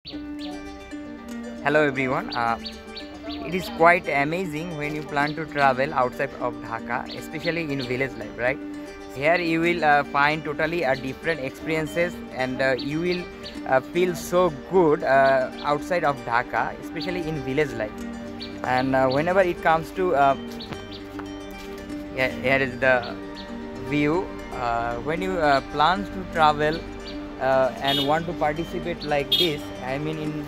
Hello everyone. It is quite amazing when you plan to travel outside of Dhaka, especially in village life, right? Here you will find totally different experiences, and you will feel so good outside of Dhaka, especially in village life. And whenever it comes to here is the view. When you plan to travel and want to participate like this, I mean in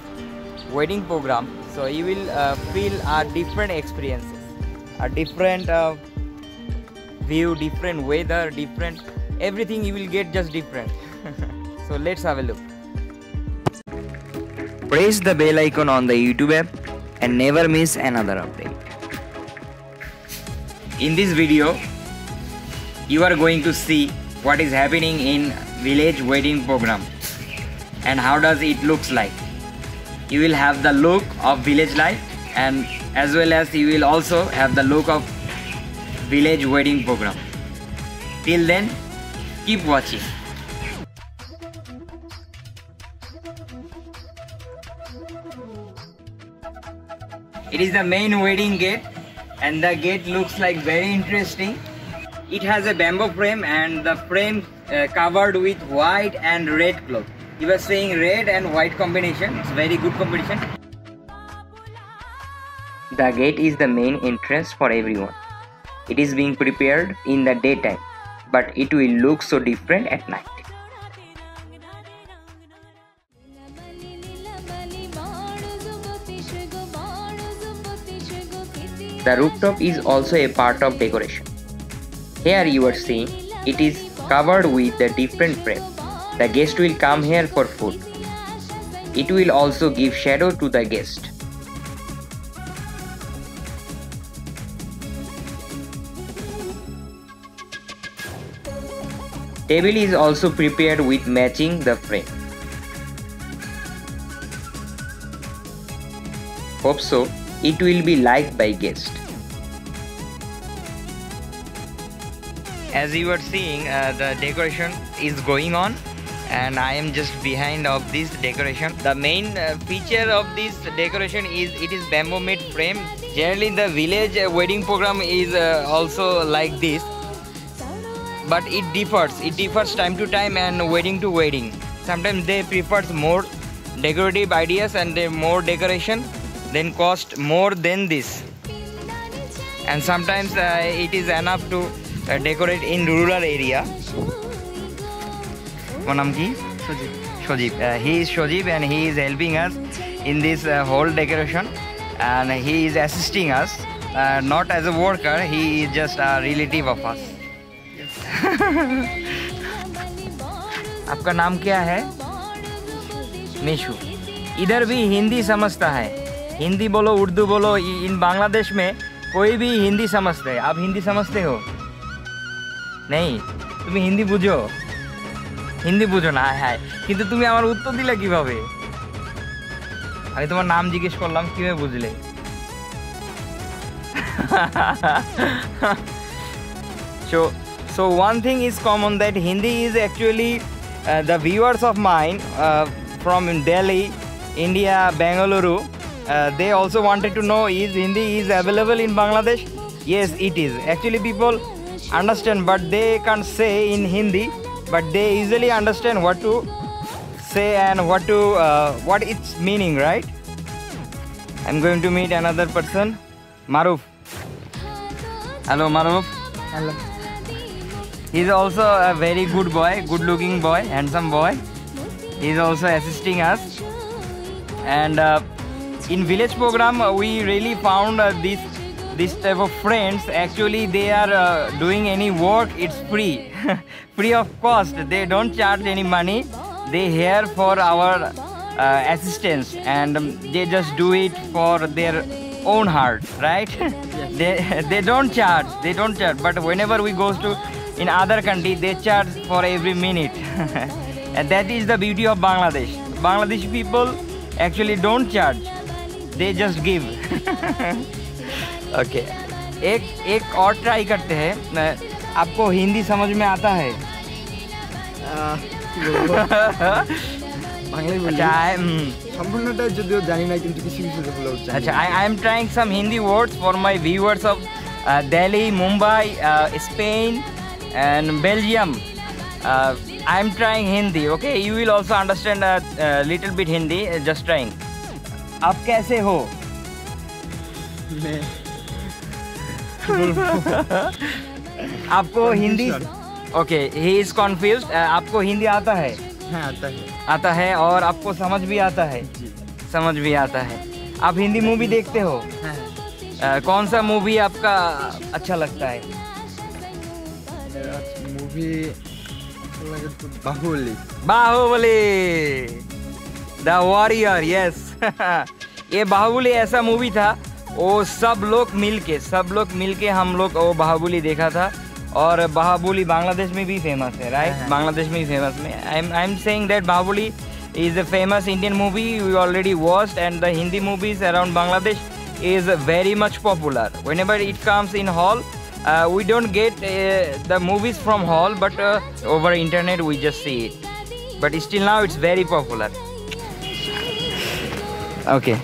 wedding program, so you will feel different experiences, a different view, different weather, different everything you will get just different. So let's have a look. Press the bell icon on the YouTube app and never miss another update. In this video you are going to see what is happening in village wedding program and how does it looks like. You will have the look of village life, and as well as you will also have the look of village wedding program. Till then, keep watching. It is the main wedding gate, and the gate looks like very interesting. It has a bamboo frame, and the frame covered with white and red cloth. You were saying red and white combination. It's very good combination. The gate is the main entrance for everyone. It is being prepared in the daytime, but it will look so different at night. The rooftop is also a part of decoration. Here you are seeing it is covered with a different frame. The guest will come here for food. It will also give shadow to the guest. Table is also prepared with matching the frame. Hope so it will be liked by guests. As you are seeing, the decoration is going on, and I am just behind of this decoration. The main feature of this decoration is it is bamboo made frame. Generally the village wedding program is also like this, but it differs time to time and wedding to wedding. Sometimes they prefer more decorative ideas and more decoration, then cost more than this, and sometimes it is enough to decorate in rural area. Shojib. He is Shojib, and he is helping us in this whole decoration, and he is assisting us, not as a worker, he is just a relative of us. आपका नाम क्या है? मिशु. इधर भी हिंदी समझता है. हिंदी बोलो, उर्दू बोलो, इन बांग्लादेश में कोई भी हिंदी समझते हैं. आप हिंदी समझते हो? नहीं, तुम्हें हिंदी बुझो. হিন্দি বুঝো না, হ্যাঁ, কিন্তু তুমি আমার উত্তর দিলে কিভাবে? আমি তোমার নাম জিজ্ঞেস করলাম, কিভাবে বুঝলে? So one thing is common, that Hindi is actually the viewers of mine from Delhi, India, Bengaluru, they also wanted to know, is Hindi is available in Bangladesh? Yes, it is. Actually people understand, but they can't say in Hindi, but they easily understand what to say and what its meaning, right? I'm going to meet another person, Maruf. Hello Maruf. Hello. He's also a very good boy, good looking boy, handsome boy. He's also assisting us, and in village program we really found this type of friends. Actually they are doing any work, it's free. Free of cost. They don't charge any money. They here for our assistance, and they just do it for their own heart, right? They don't charge, but whenever we go to in other country, they charge for every minute. And that is the beauty of Bangladesh. Bangladeshi people actually don't charge, they just give. Okay, एक और try करते हैं. आपको हिंदी समझ में आता है? বাংলাই বলি। আচ্ছা সম্পূর্ণটা যদিও জানি না কিন্তু কিছু কিছু যেগুলো জানি। আচ্ছা I am trying some Hindi words for my viewers of Delhi, Mumbai, Spain and Belgium. I am trying Hindi, okay? You will also understand a little bit Hindi, just trying. आप कैसे हो? मैं आपको Hindi okay he is confuse. आपको हिंदी आता है? हाँ आता है। आता है और आपको समझ भी आता है? जी। समझ भी आता है। आप हिंदी मूवी देखते हो? हाँ। कौन सा मूवी आपका अच्छा लगता है? Movie Baahubali. Baahubali the warrior, yes. ये बाहुबली ऐसा मूवी था, वो सब लोग मिलके हम लोग वो बाहुबली देखा था। और बाहुबली बांग्लादेश में भी फेमस है, राइट? बांग्लादेश में भी फेमस में I am saying that Baahubali is a famous Indian movie we already watched, and the Hindi movies around Bangladesh is very much popular. Whenever it comes in hall, we don't get the movies from hall, but over internet we just see it. But still now it's very popular. Okay.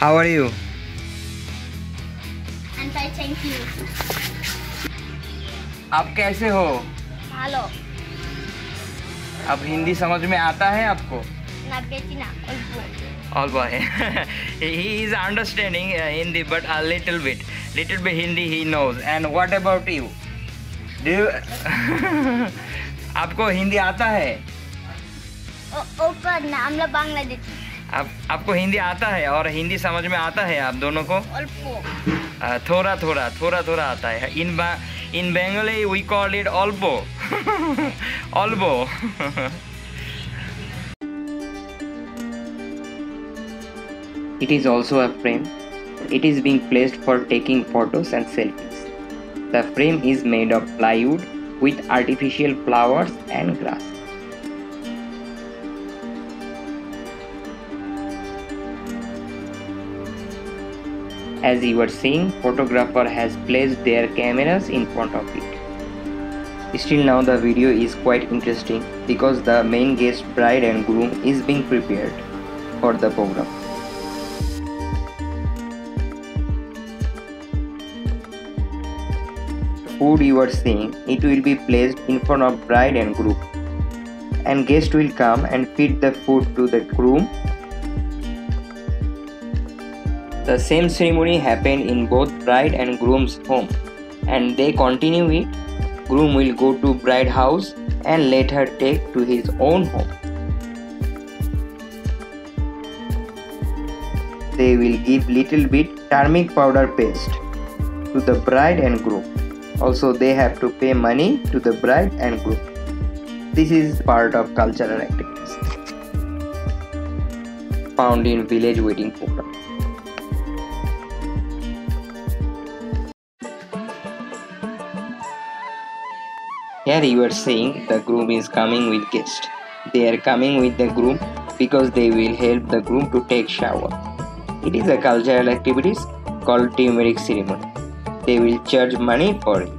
How are you? I'm fine, thank you. आप कैसे हो? Hello. अब हिंदी समझ में आता है आपको? Na betina, olbo. All boy. He is understanding Hindi, but a little bit Hindi he knows. And what about you? Do you आपको हिंदी आता है? ऊपर ना हम लोग बांग्लादेशी। आपको हिंदी आता है और हिंदी समझ में आता है आप दोनों को? अल्पो। थोड़ा थोड़ा आता है। In Bengali we call it albo. Albo. It is also a frame. It is being placed for taking photos and selfies. The frame is made of plywood with artificial flowers and grass. As you were seeing, photographer has placed their cameras in front of it. Still now the video is quite interesting because the main guest bride and groom is being prepared for the program. Food you are seeing, it will be placed in front of bride and groom, and guest will come and feed the food to the groom. The same ceremony happened in both bride and groom's home, and they continue it. Groom will go to bride house and let her take to his own home. They will give little bit turmeric powder paste to the bride and groom. Also they have to pay money to the bride and groom. This is part of cultural activities found in village wedding program. Here you are seeing the groom is coming with guest. They are coming with the groom because they will help the groom to take shower. It is a cultural activities called turmeric ceremony. they will charge money for it.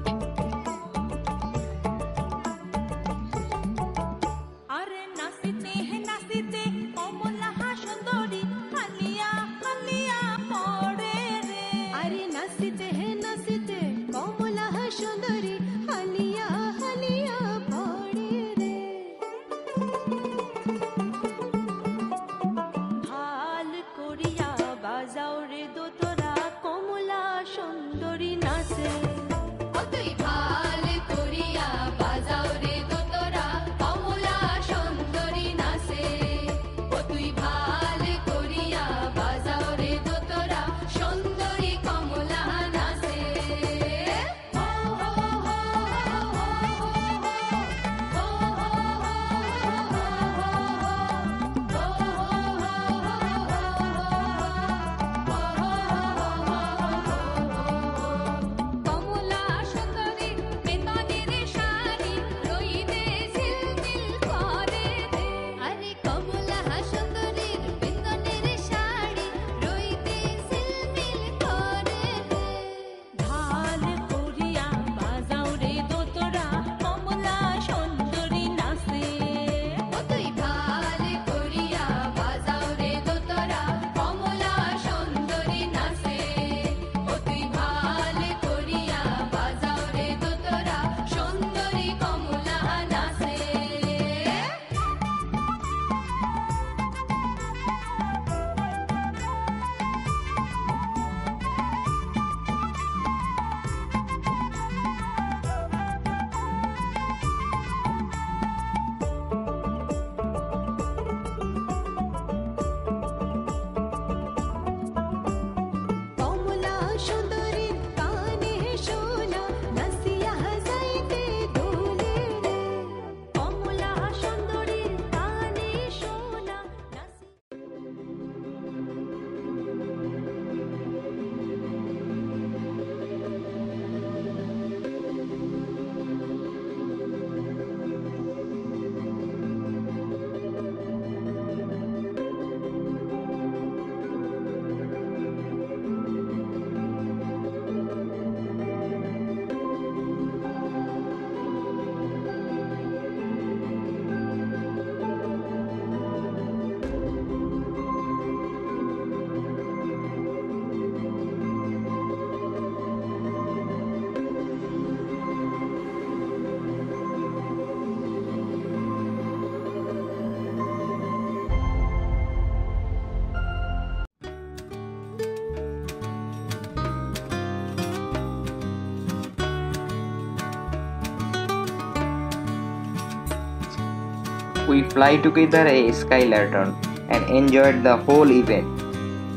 We fly together a sky lantern and enjoyed the whole event.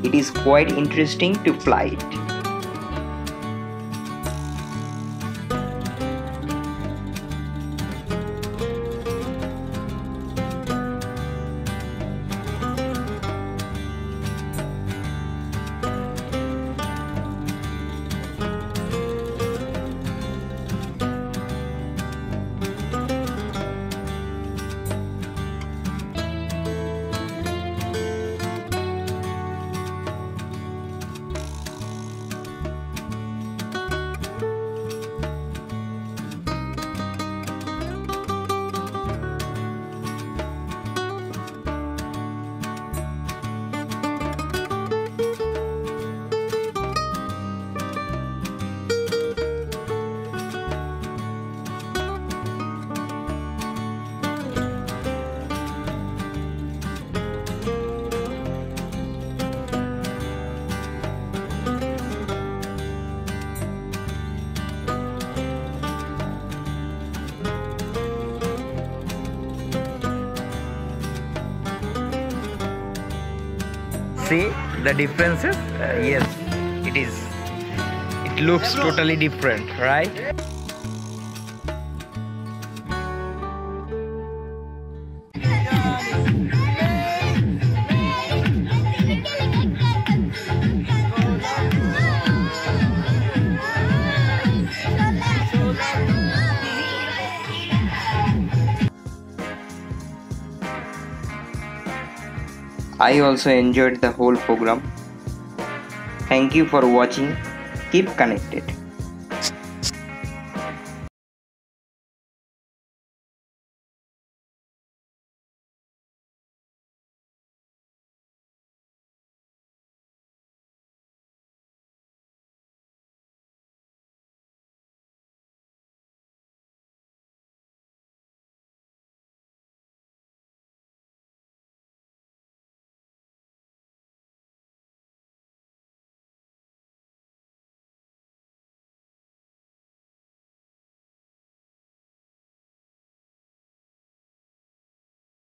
It is quite interesting to fly it. See the differences? Yes, it is. It looks totally different, right? I also enjoyed the whole program. Thank you for watching. Keep connected.